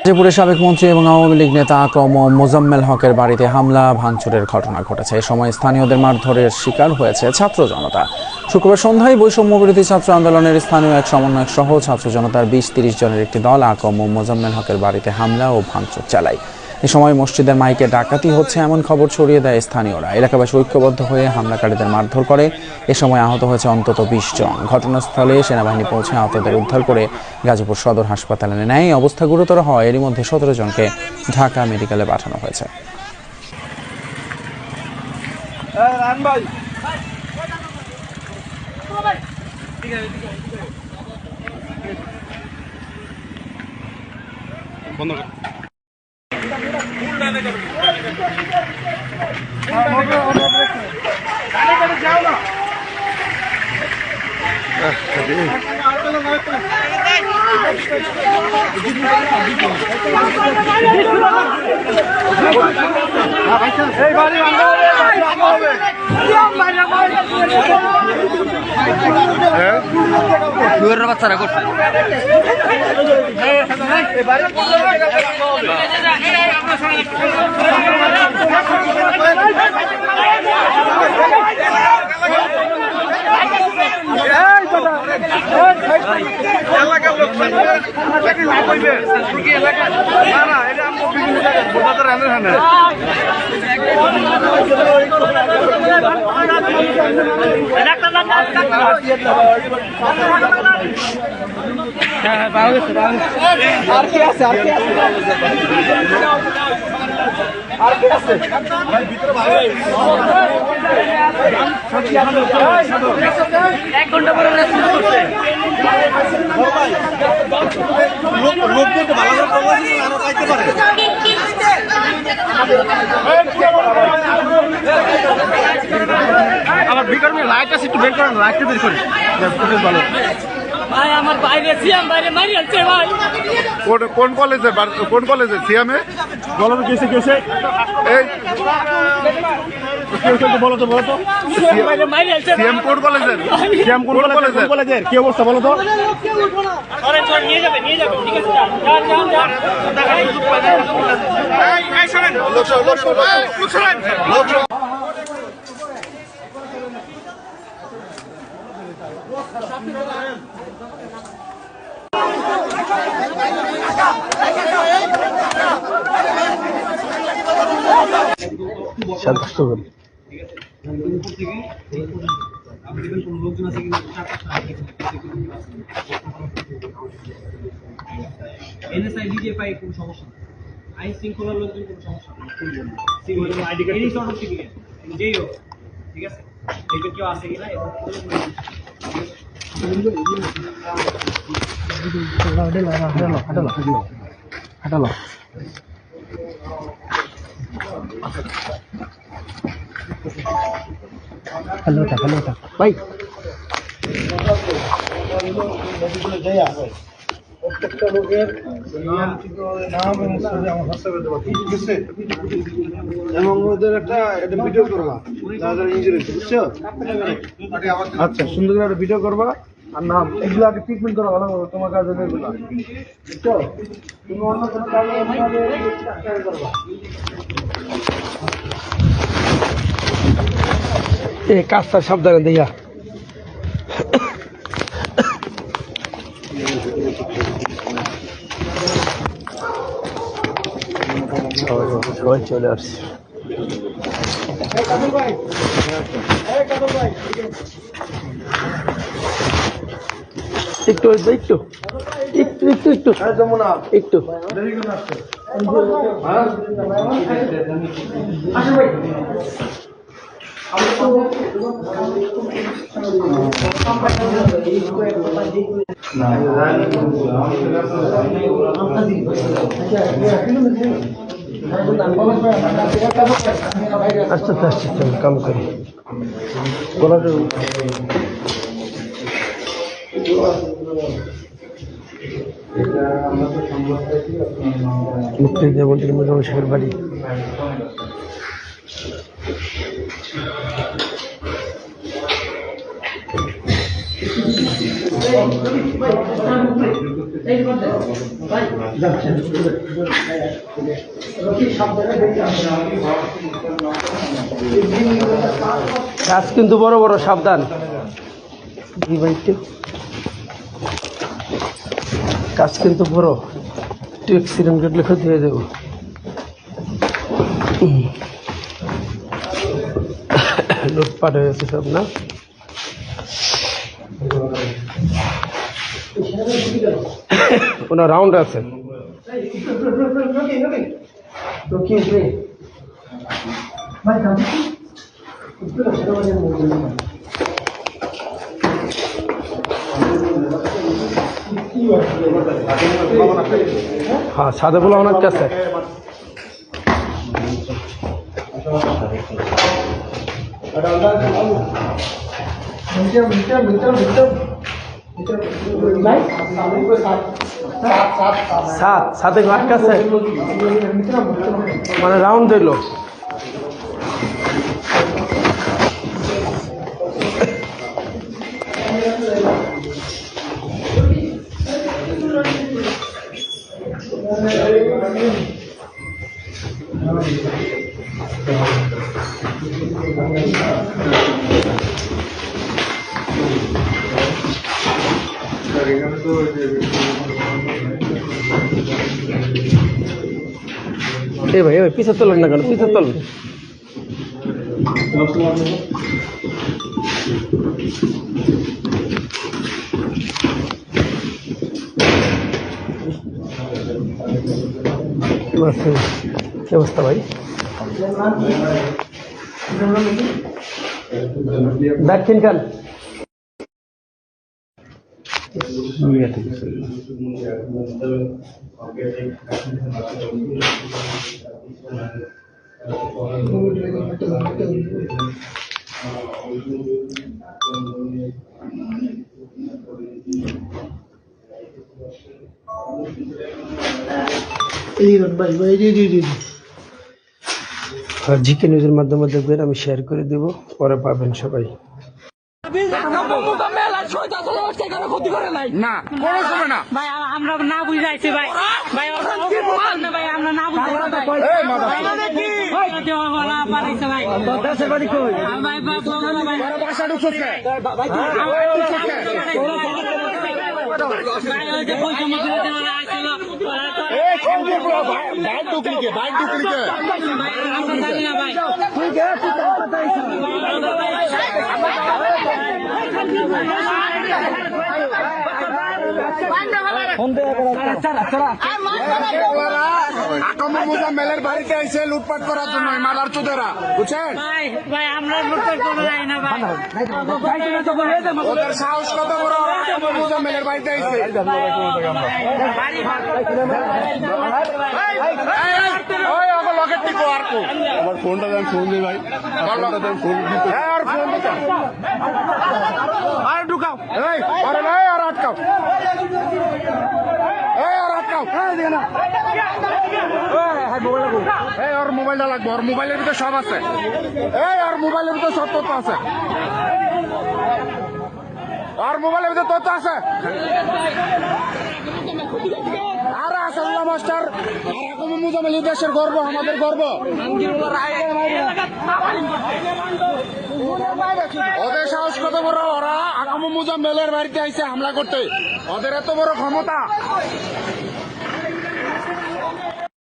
গাজীপুরের সাবেক মন্ত্রী এবং আওয়ামী লীগ নেতা আকম মোজাম্মেল হকের বাড়িতে হামলা ভাঙচুরের ঘটনা ঘটেছে। এ সময় স্থানীয়দের মারধরের শিকার হয়েছে ছাত্র জনতা। শুক্রবার সন্ধ্যায় বৈষম্য বিরোধী ছাত্র আন্দোলনের স্থানীয় এক সমন্বয়ক সহ ছাত্র জনতার ২০-৩০ জনের একটি দল আকম মোজাম্মেল হকের বাড়িতে হামলা ও ভাঙচুর চালায়। এ সময় মসজিদের মাইকে ডাকাতি হচ্ছে এমন খবর ছড়িয়ে দেয় স্থানীয়রা। এলাকাবাসী ঐক্যবদ্ধ হয়ে হামলাকারীদের মারধর করে। এ সময় আহত হয়েছে অন্তত ২০ জন। ঘটনাস্থলে সেনাবাহিনী পৌঁছে আহতদের উদ্ধার করে গাজীপুর সদর হাসপাতালে নেয়। অবস্থা গুরুতর হয় এরই মধ্যে ১৭ জনকে ঢাকা মেডিকেলে পাঠানো হয়েছে। বাচ্চারা করছে এক ঘন্টা পরে আমার ভিতর লাইট আছে, একটু বের করেন, লাইটটা বের করেন। ভাই আমার বাইরে সিএম বাইরে মারি আছে ভাই। কোন কলেজে সিএমে বলো তো কিসে কিসে এই বলো তো সিএম কোন কলেজের কি অবস্থা বলো তো। নিয়ে যাবে ঠিক আছে, এনএসআই নিজে পাই কোনো সমস্যা নেই, আইন শৃঙ্খলার লোকজন কোনো সমস্যা নেই, আইডি কার্ড এই সব সিটিকেট যেই হোক ঠিক আছে, দেখবেন কেউ আসে কিনা এবং হাঁটালো হ্যালো ভাই প্রত্যেকটা লোকের নাম এবং ওদের একটা ভিডিও করবা, যারা ইঞ্জুরি বুঝছো। আচ্ছা, সুন্দর করে একটা ভিডিও করবা আর নাম এগুলো আগে ট্রিটমেন্ট করা ভালো হবে তোমার কাজে এগুলো, বুঝছো। তুমি অন্য কোনো কাজে করবা। এই কাজটা সাবধানে দিয়া চলে আসছে। একটু একটু একটু একটু একটু একটু আস্তে আস্তে কাম করি মুক্তিযুদ্ধ মন্ত্রী শেখের বাড়ি। গাছ কিন্তু বড় বড়, সাবধান। গাছ কিন্তু বড়, একটু অ্যাক্সিডেন্ট ঘটলে ক্ষতি হয়ে যাবো। লুটপাট হয়ে গেছে সব না। কোনো রাউন্ড আছে? হ্যাঁ, সাদেগুলো অনেক কাছে। সাথে আটকাছে, মানে রাউন্ড দিল। এ ভাই পিছে তোলেন না কেন, পিছে তোলেন। কি অবস্থা ভাই? দেখছেন কেন? জিকে নিউজের মাধ্যমে দেখবেন, আমি শেয়ার করে দেব, পরে পাবেন সবাই। না কোনো সময় না ভাই আমরা না বুঝাইছি ভাই, ভাই ভাই আমরা না বুঝাইছি ভাই, বাসা ঢুকছে বাইক ঢুকলিকে জানি না ভাই। মেলের বাড়িতে এসে লুটপাট করার জন্য মালার চোদেরা, বুঝছেন? ভাই ভাই আমরা লুটপাট করে যাই না ভাই, ওদের সাহস কত বড়, মেলের বাড়িতে এসে লকেট টিকো আর কো আমার ফোনটা দেন, ফোন দিই ভাই, ফোন দিতে আর ফোন দিতে আর ঢুকাও, এই আরে নাই আর আটকাও, এই আর আটকাও, এই ওর মোবাইলটা লাগবে, ওর মোবাইলের ভিতরে সব আছে, এই ওর মোবাইলের ভিতরে সব তথ্য আছে, আর মোবাইলের ভিতরে তথ্য আছে। আর আসাদুল্লাহ মাস্টার মুজাম্মেল দেশের গর্ব, আমাদের গর্ব। ওদের সাহস কত বড়, ওরা আকাম মুজাম্মেলের বাড়িতে আইসে হামলা করতে, ওদের এত বড় ক্ষমতা।